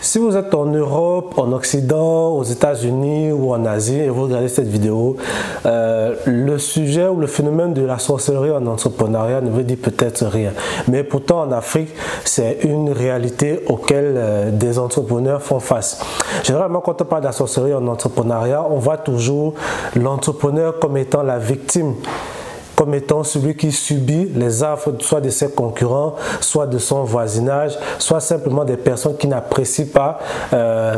Si vous êtes en Europe, en Occident, aux États-Unis ou en Asie et vous regardez cette vidéo, le sujet ou le phénomène de la sorcellerie en entrepreneuriat ne vous dit peut-être rien. Mais pourtant en Afrique, c'est une réalité auquel des entrepreneurs font face. Généralement, quand on parle de la sorcellerie en entrepreneuriat, on voit toujours l'entrepreneur comme étant la victime, comme étant celui qui subit les affres soit de ses concurrents, soit de son voisinage, soit simplement des personnes qui n'apprécient pas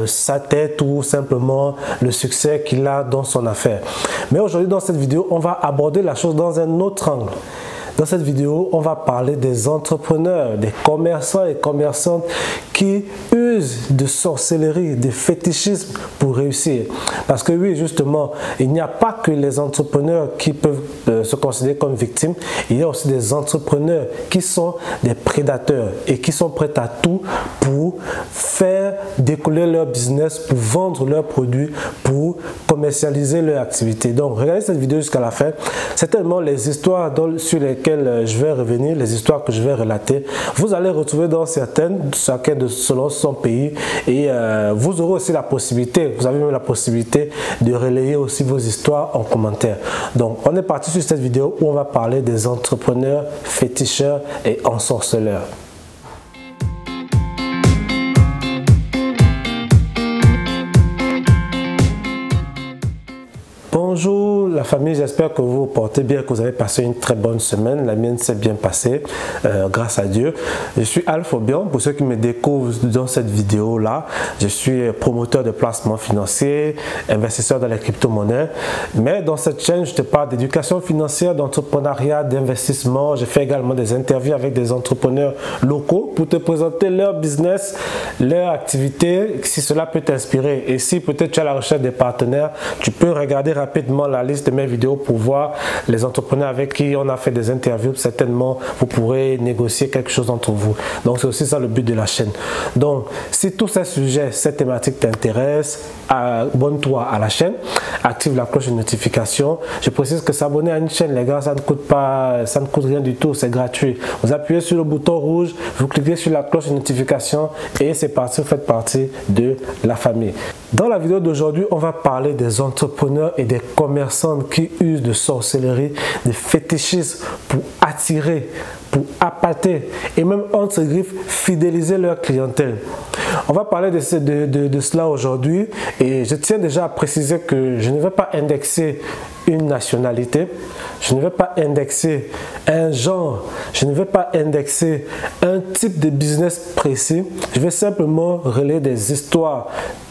sa tête ou simplement le succès qu'il a dans son affaire. Mais aujourd'hui, dans cette vidéo, on va aborder la chose dans un autre angle. Dans cette vidéo, on va parler des entrepreneurs, des commerçants et commerçantes qui usent de sorcellerie, de fétichisme pour réussir. Parce que oui, justement, il n'y a pas que les entrepreneurs qui peuvent se considérer comme victimes, il y a aussi des entrepreneurs qui sont des prédateurs et qui sont prêts à tout pour faire découler leur business, pour vendre leurs produits, pour commercialiser leur activité. Donc, regardez cette vidéo jusqu'à la fin. C'est tellement les histoires sur lesquelles je vais revenir, les histoires que je vais relater, vous allez retrouver dans certaines, chacun selon son pays, et vous aurez aussi la possibilité, vous avez même la possibilité de relayer aussi vos histoires en commentaire. Donc on est parti sur cette vidéo où on va parler des entrepreneurs féticheurs et ensorceleurs. Bonjour la famille, j'espère que vous vous portez bien, que vous avez passé une très bonne semaine. La mienne s'est bien passée, grâce à Dieu. Je suis Alphobian, pour ceux qui me découvrent dans cette vidéo là. Je suis promoteur de placement financier, investisseur dans les crypto-monnaies. Mais dans cette chaîne, je te parle d'éducation financière, d'entrepreneuriat, d'investissement. Je fais également des interviews avec des entrepreneurs locaux pour te présenter leur business, leur activité, si cela peut t'inspirer. Et si peut-être tu es à la recherche des partenaires, tu peux regarder rapidement la liste de mes vidéos pour voir les entrepreneurs avec qui on a fait des interviews. Certainement, vous pourrez négocier quelque chose entre vous. Donc, c'est aussi ça le but de la chaîne. Donc, si tous ces sujets, ces thématiques t'intéressent, abonne-toi à la chaîne, active la cloche de notification. Je précise que s'abonner à une chaîne, les gars, ça ne coûte pas, ça ne coûte rien du tout, c'est gratuit. Vous appuyez sur le bouton rouge, vous cliquez sur la cloche de notification et c'est parti, vous faites partie de la famille. Dans la vidéo d'aujourd'hui, on va parler des entrepreneurs et des commerçants qui usent de sorcellerie, de fétichisme pour attirer, pour appâter et même entre griffes fidéliser leur clientèle. On va parler de cela aujourd'hui et je tiens déjà à préciser que je ne vais pas indexer une nationalité, je ne vais pas indexer un genre, je ne vais pas indexer un type de business précis, je vais simplement relayer des histoires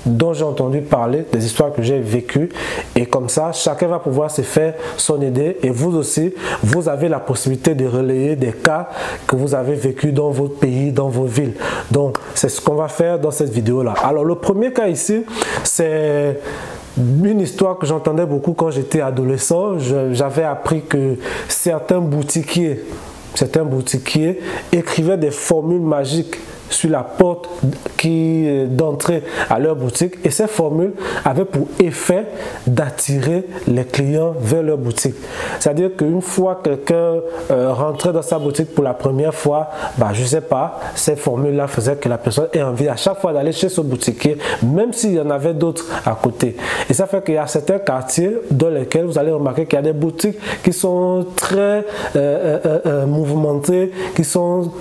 dont j'ai entendu parler, des histoires que j'ai vécues et comme ça, chacun va pouvoir se faire son idée et vous aussi, vous avez la possibilité de relayer des cas que vous avez vécu dans votre pays, dans vos villes. Donc, c'est ce qu'on va faire dans cette vidéo-là. Alors, le premier cas ici, c'est une histoire que j'entendais beaucoup quand j'étais adolescent. J'avais appris que certains boutiquiers écrivaient des formules magiques sur la porte d'entrée à leur boutique et ces formules avaient pour effet d'attirer les clients vers leur boutique. C'est-à-dire qu'une fois quelqu'un rentrait dans sa boutique pour la première fois, je ne sais pas, ces formules-là faisaient que la personne ait envie à chaque fois d'aller chez ce boutiquier, même s'il y en avait d'autres à côté. Et ça fait qu'il y a certains quartiers dans lesquels vous allez remarquer qu'il y a des boutiques qui sont très mouvementées,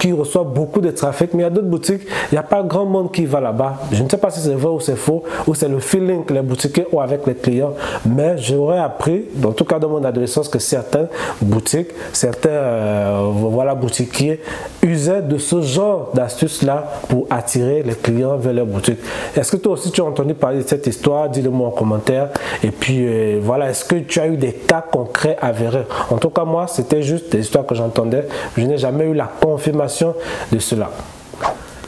qui reçoivent beaucoup de trafic, mais il y a d'autres boutiques, il n'y a pas grand monde qui va là-bas. Je ne sais pas si c'est vrai ou c'est faux, ou c'est le feeling que les boutiquiers ont avec les clients, mais j'aurais appris, en tout cas dans mon adolescence, que certaines boutiques, boutiquiers usaient de ce genre d'astuces-là pour attirer les clients vers leur boutique. Est-ce que toi aussi tu as entendu parler de cette histoire? Dis-le-moi en commentaire. Et puis voilà, est-ce que tu as eu des cas concrets avérés? En tout cas, moi, c'était juste des histoires que j'entendais. Je n'ai jamais eu la confirmation de cela.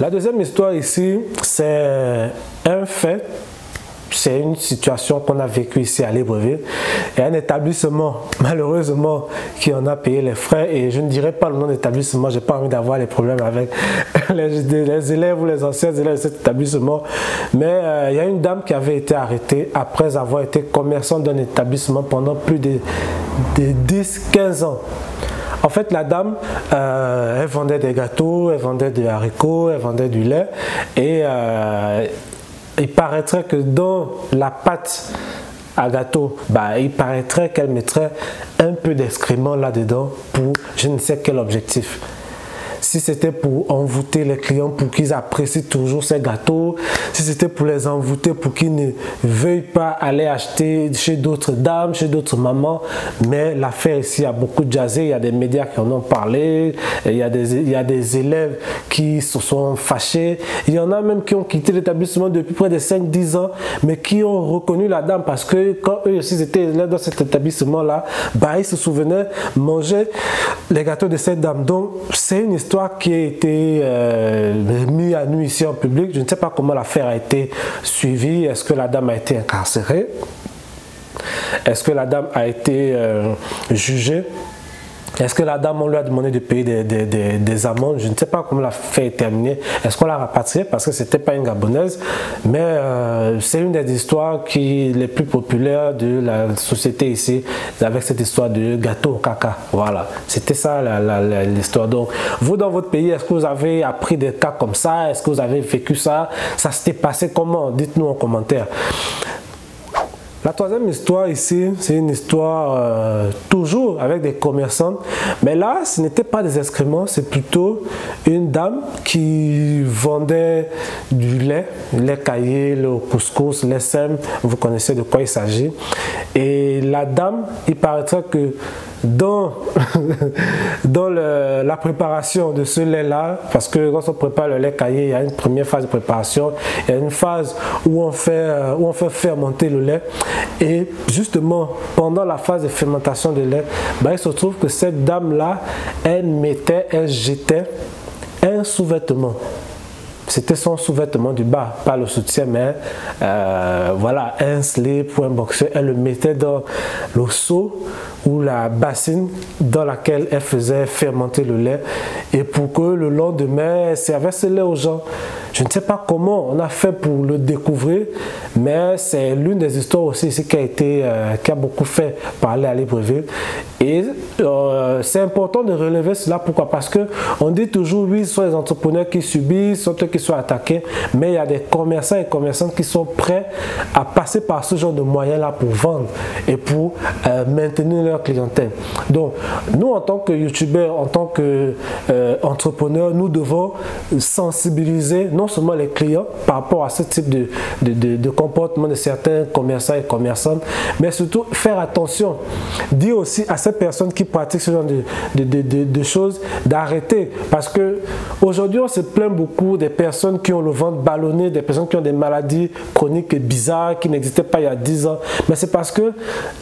La deuxième histoire ici, c'est un fait, c'est une situation qu'on a vécue ici à Libreville et un établissement, malheureusement, qui en a payé les frais et je ne dirais pas le nom d'établissement, j'ai pas envie d'avoir les problèmes avec les élèves ou les anciens élèves de cet établissement, mais il y a une dame qui avait été arrêtée après avoir été commerçante d'un établissement pendant plus de 10-15 ans. En fait, la dame, elle vendait des gâteaux, elle vendait des haricots, elle vendait du lait. Et il paraîtrait que dans la pâte à gâteau, il paraîtrait qu'elle mettrait un peu d'excréments là-dedans pour je ne sais quel objectif. Si c'était pour envoûter les clients pour qu'ils apprécient toujours ces gâteaux, si c'était pour les envoûter pour qu'ils ne veuillent pas aller acheter chez d'autres dames, chez d'autres mamans, mais l'affaire ici a beaucoup jazzé, il y a des médias qui en ont parlé, il y a des élèves qui se sont fâchés, il y en a même qui ont quitté l'établissement depuis près de 5-10 ans, mais qui ont reconnu la dame parce que quand eux aussi étaient élèves dans cet établissement-là, ils se souvenaient manger les gâteaux de cette dame. Donc c'est une histoire qui a été mise à nu ici en public. Je ne sais pas comment l'affaire a été suivie. Est-ce que la dame a été incarcérée? Est-ce que la dame a été jugée? Est-ce que la dame, on lui a demandé de payer des amendes? Je ne sais pas comment l'affaire est terminée. Est-ce qu'on l'a rapatriée? Parce que ce n'était pas une Gabonaise. Mais c'est une des histoires les plus populaires de la société ici, avec cette histoire de gâteau au caca. Voilà, c'était ça l'histoire. Donc, vous, dans votre pays, est-ce que vous avez appris des cas comme ça? Est-ce que vous avez vécu ça? Ça s'était passé comment? Dites-nous en commentaire. La troisième histoire ici, c'est une histoire toujours avec des commerçants. Mais là, ce n'était pas des excréments, c'est plutôt une dame qui vendait du lait caillé, le couscous, les sèmes. Vous connaissez de quoi il s'agit. Et la dame, il paraîtrait que dans la préparation de ce lait-là, parce que quand on prépare le lait caillé, il y a une première phase de préparation, il y a une phase où on fait fermenter le lait. Et justement, pendant la phase de fermentation de lait, il se trouve que cette dame-là, elle jetait un sous-vêtement. C'était son sous-vêtement du bas, pas le soutien, mais voilà, un slip ou un boxer. Elle le mettait dans le seau ou la bassine dans laquelle elle faisait fermenter le lait. Et pour que le lendemain, elle servait ce lait aux gens. Je ne sais pas comment on a fait pour le découvrir, mais c'est l'une des histoires aussi ici qui a beaucoup fait parler à Libreville. Et c'est important de relever cela. Pourquoi? Parce qu'on dit toujours, oui, ce sont les entrepreneurs qui subissent, ce sont eux qui sont attaqués, mais il y a des commerçants et commerçantes qui sont prêts à passer par ce genre de moyens-là pour vendre et pour maintenir leur clientèle. Donc, nous, en tant que youtubeurs, en tant qu'entrepreneurs, nous devons sensibiliser non seulement les clients par rapport à ce type de comportement de certains commerçants et commerçantes, mais surtout faire attention. Dire aussi à ces personnes qui pratiquent ce genre de choses d'arrêter. Parce que aujourd'hui, on se plaint beaucoup des personnes qui ont le ventre ballonné, des personnes qui ont des maladies chroniques et bizarres qui n'existaient pas il y a 10 ans. Mais c'est parce que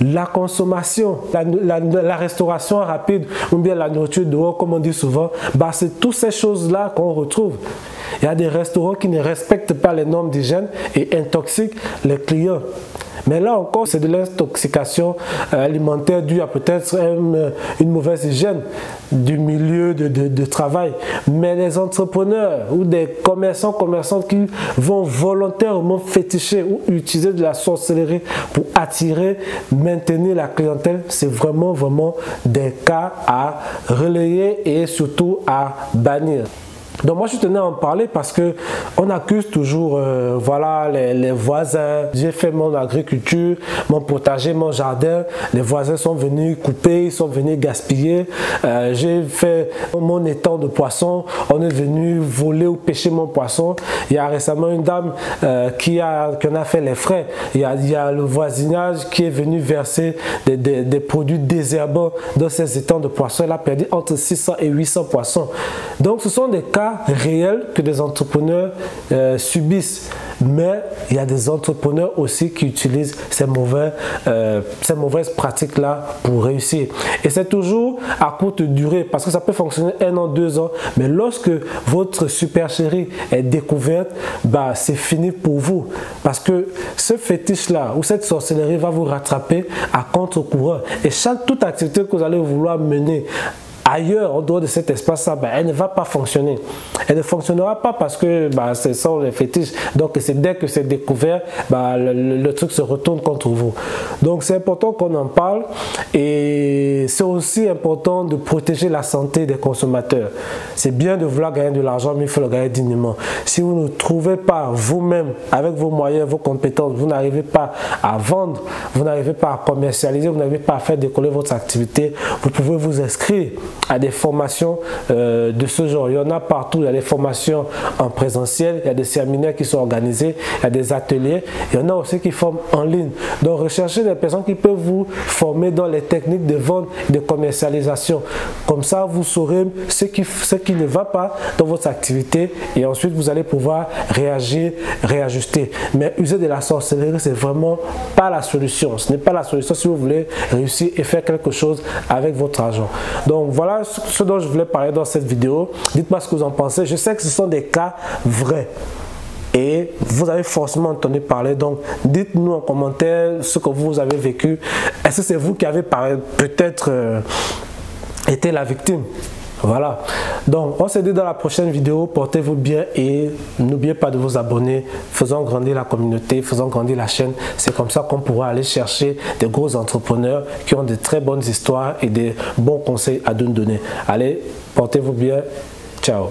la consommation, la restauration rapide ou bien la nourriture dehors, comme on dit souvent, c'est toutes ces choses-là qu'on retrouve. Il y a des restaurants qui ne respectent pas les normes d'hygiène et intoxiquent les clients. Mais là encore, c'est de l'intoxication alimentaire due à peut-être une mauvaise hygiène du milieu de travail. Mais les entrepreneurs ou des commerçantes qui vont volontairement féticher ou utiliser de la sorcellerie pour attirer, maintenir la clientèle, c'est vraiment des cas à relayer et surtout à bannir. Donc moi je tenais à en parler parce que on accuse toujours voilà les voisins. J'ai fait mon agriculture, mon potager, mon jardin. Les voisins sont venus couper, ils sont venus gaspiller. J'ai fait mon étang de poissons. On est venu voler ou pêcher mon poisson. Il y a récemment une dame qui en a fait les frais. Il y a le voisinage qui est venu verser des produits désherbants dans ces étangs de poissons. Elle a perdu entre 600 et 800 poissons. Donc ce sont des cas réels que des entrepreneurs subissent, mais il y a des entrepreneurs aussi qui utilisent ces mauvaises pratiques là pour réussir, et c'est toujours à courte durée parce que ça peut fonctionner 1 an, 2 ans, mais lorsque votre supercherie est découverte, c'est fini pour vous, parce que ce fétiche là ou cette sorcellerie va vous rattraper à contre-courant, et toute activité que vous allez vouloir mener ailleurs, en dehors de cet espace-là, elle ne va pas fonctionner. Elle ne fonctionnera pas parce que ce sont les fétiches. Donc, c'est dès que c'est découvert, le truc se retourne contre vous. Donc, c'est important qu'on en parle et c'est aussi important de protéger la santé des consommateurs. C'est bien de vouloir gagner de l'argent, mais il faut le gagner dignement. Si vous ne trouvez pas vous-même, avec vos moyens, vos compétences, vous n'arrivez pas à vendre, vous n'arrivez pas à commercialiser, vous n'arrivez pas à faire décoller votre activité, vous pouvez vous inscrire à des formations de ce genre. Il y en a partout, il y a des formations en présentiel, il y a des séminaires qui sont organisés, il y a des ateliers, il y en a aussi qui forment en ligne. Donc recherchez des personnes qui peuvent vous former dans les techniques de vente et de commercialisation. Comme ça, vous saurez ce qui ne va pas dans votre activité et ensuite vous allez pouvoir réagir, réajuster. Mais user de la sorcellerie, c'est vraiment pas la solution. Ce n'est pas la solution si vous voulez réussir et faire quelque chose avec votre argent. Donc voilà ce dont je voulais parler dans cette vidéo. Dites-moi ce que vous en pensez. Je sais que ce sont des cas vrais. Et vous avez forcément entendu parler, donc dites-nous en commentaire ce que vous avez vécu. Est-ce que c'est vous qui avez peut-être été la victime? Voilà, donc on se dit dans la prochaine vidéo, portez-vous bien et n'oubliez pas de vous abonner, faisons grandir la communauté, faisons grandir la chaîne. C'est comme ça qu'on pourra aller chercher des gros entrepreneurs qui ont de très bonnes histoires et des bons conseils à nous donner. Allez, portez-vous bien, ciao.